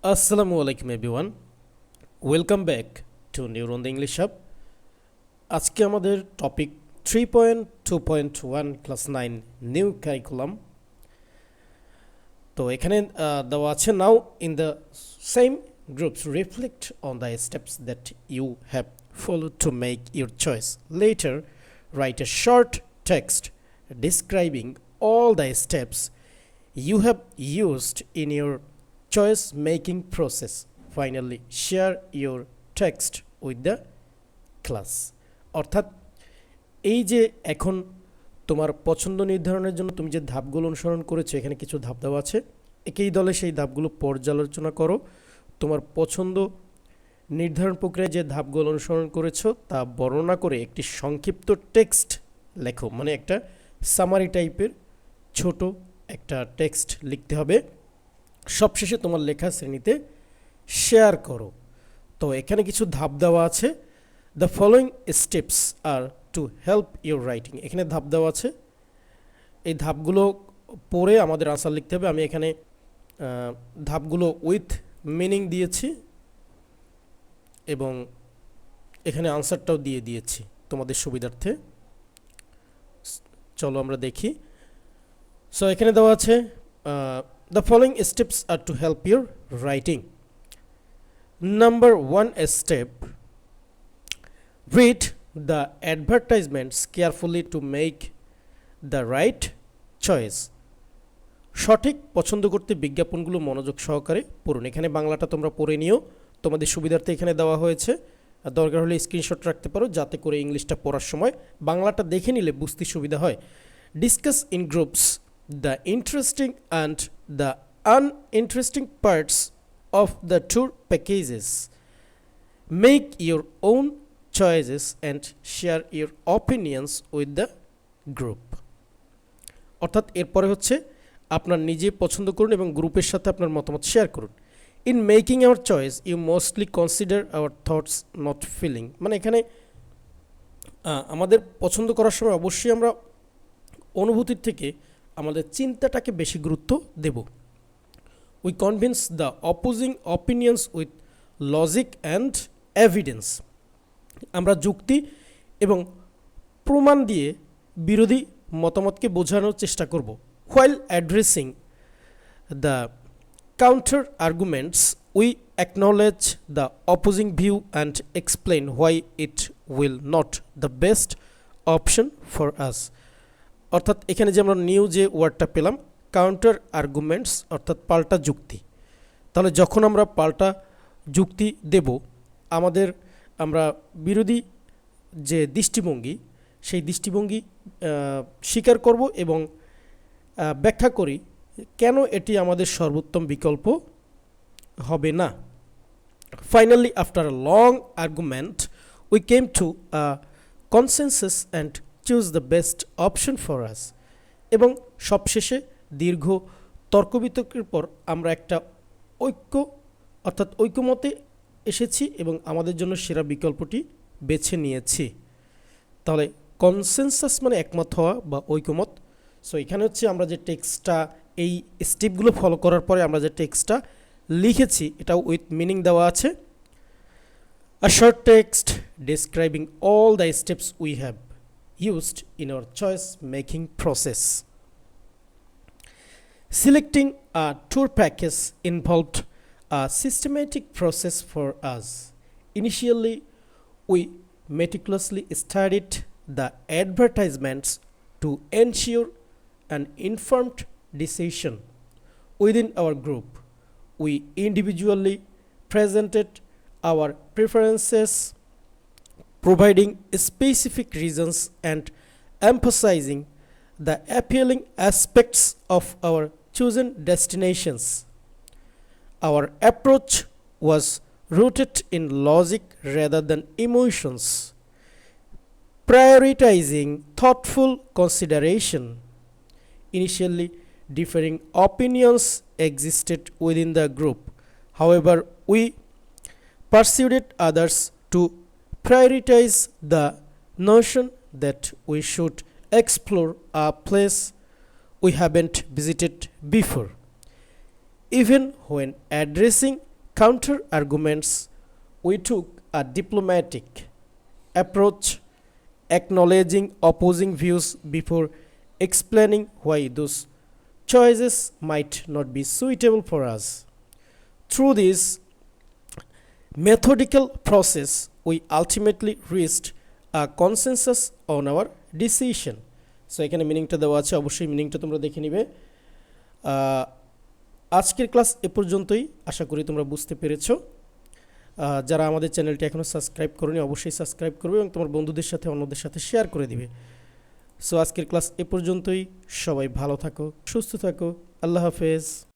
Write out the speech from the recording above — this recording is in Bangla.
Assalamu alaikum everyone. Welcome back to Neuron the English Hub. আজকে আমাদের টপিক 3.2.1 ক্লাস 9 নিউ কারিকুলাম। তো এখানে দেওয়া আছে now in the same groups reflect on the steps that you have followed to make your choice. Later, write a short text describing all the steps you have used in your choice making process. Finally, share your text with the class. অর্থাৎ এই যে এখন তোমার পছন্দ নির্ধারণের জন্য তুমি যে ধাপগুলো অনুসরণ করেছো, এখানে কিছু ধাপ দেওয়া আছে। একই দলে সেই ধাপগুলো পর্যালোচনা করো। তোমার পছন্দ নির্ধারণ প্রক্রিয়ায় যে ধাপগুলো অনুসরণ করেছো তা বর্ণনা করে একটি সংক্ষিপ্ত টেক্সট লেখো, মানে একটা সামারি টাইপের ছোট একটা টেক্সট লিখতে হবে। সবশেষে তোমার লেখা শ্রেণীতে শেয়ার করো। তো এখানে কিছু ধাপ দেওয়া আছে। The following steps are to help your writing. এখানে ধাপ দেওয়া আছে, এই ধাপগুলো পড়ে আমাদের আনসার লিখতে হবে। আমি এখানে ধাপগুলো উইথ মিনিং দিয়েছি এবং এখানে আনসারটাও দিয়ে দিয়েছি তোমাদের সুবিধার্থে। চলো আমরা দেখি। সো এখানে দেওয়া আছে the following steps are to help your writing. Number 1 step, read the advertisements carefully to make the right choice. সঠিক পছন্দ করতে বিজ্ঞাপনগুলো মনোযোগ সহকারে পড়ুন। এখানে বাংলাটা তোমরা পড়ে নিও, তোমাদের সুবিধার্থে এখানে দেওয়া হয়েছে। দরকার হলে স্ক্রিনশট রাখতে পারো যাতে করে ইংলিশটা পড়ার সময় বাংলাটা দেখে নিলে বুঝতে সুবিধা হয়। Discuss in groups the interesting and the uninteresting parts of the tour packages. Make your own choices and share your opinions with the group. অর্থাৎ এরপরে হচ্ছে আপনার নিজে পছন্দ করুন এবং গ্রুপের সাথে আপনার মতামত শেয়ার করুন। In making our choice you mostly consider our thoughts not feeling. মানে এখানে আমাদের পছন্দ করার সময় অবশ্যই আমরা অনুভূতির থেকে আমাদের চিন্তাটাকে বেশি গুরুত্ব দেব। We convince the opposing opinions with logic and evidence. আমরা যুক্তি এবং প্রমাণ দিয়ে বিরোধী মতামতকে বোঝানোর চেষ্টা করব। While addressing the counter arguments we acknowledge the opposing view and explain why it will not the best option for us. অর্থাৎ এখানে যে আমরা নিউ যে ওয়ার্ডটা পেলাম, কাউন্টার আর্গুমেন্টস অর্থাৎ পাল্টা যুক্তি। তাহলে যখন আমরা পাল্টা যুক্তি দেব, আমরা বিরোধী যে দৃষ্টিভঙ্গি সেই দৃষ্টিভঙ্গি স্বীকার করব এবং ব্যাখ্যা করি কেন এটি আমাদের সর্বোত্তম বিকল্প হবে না। Finally after a long argument we came to a consensus and choose the best option for us. এবং সবশেষে দীর্ঘ তর্ক বিতর্কের পর আমরা একটা ঐক্যমতে এসেছি এবং আমাদের জন্য সেরা বিকল্পটি বেছে নিয়েছি। তাহলে কনসেনসাস মানে একমত হওয়া বা ঐক্যমত। সো এখানে হচ্ছে আমরা যে টেক্সটটা এই স্টেপগুলো ফলো করার পরে আমরা যে টেক্সটটা লিখেছি এটা উইথ মিনিং দেওয়া আছে। আ short text describing all the steps we have used in our choice making process. Selecting a tour package involved a systematic process for us. Initially, we meticulously studied the advertisements to ensure an informed decision. Within our group, we individually presented our preferences, providing specific reasons and emphasizing the appealing aspects of our chosen destinations. Our approach was rooted in logic rather than emotions, prioritizing thoughtful consideration. Initially, differing opinions existed within the group. However, we persuaded others to prioritize the notion that we should explore a place we haven't visited before. Even when addressing counter arguments, we took a diplomatic approach, acknowledging opposing views before explaining why those choices might not be suitable for us. Through this methodical process, we ultimately reached a consensus on our decision. So এখানে মিনিংটা দেওয়া আছে, অবশ্যই মিনিংটা তোমরা দেখে নিবে। আজকের ক্লাস এ পর্যন্তই, আশা করি তোমরা বুঝতে পেরেছো। যারা আমাদের চ্যানেলটি এখনও সাবস্ক্রাইব করোনি অবশ্যই সাবস্ক্রাইব করবে এবং তোমার বন্ধুদের সাথে অন্যদের সাথে শেয়ার করে দিবে। সো আজকের ক্লাস এ পর্যন্তই, সবাই ভালো থাকো, সুস্থ থাকো, আল্লাহ হাফেজ।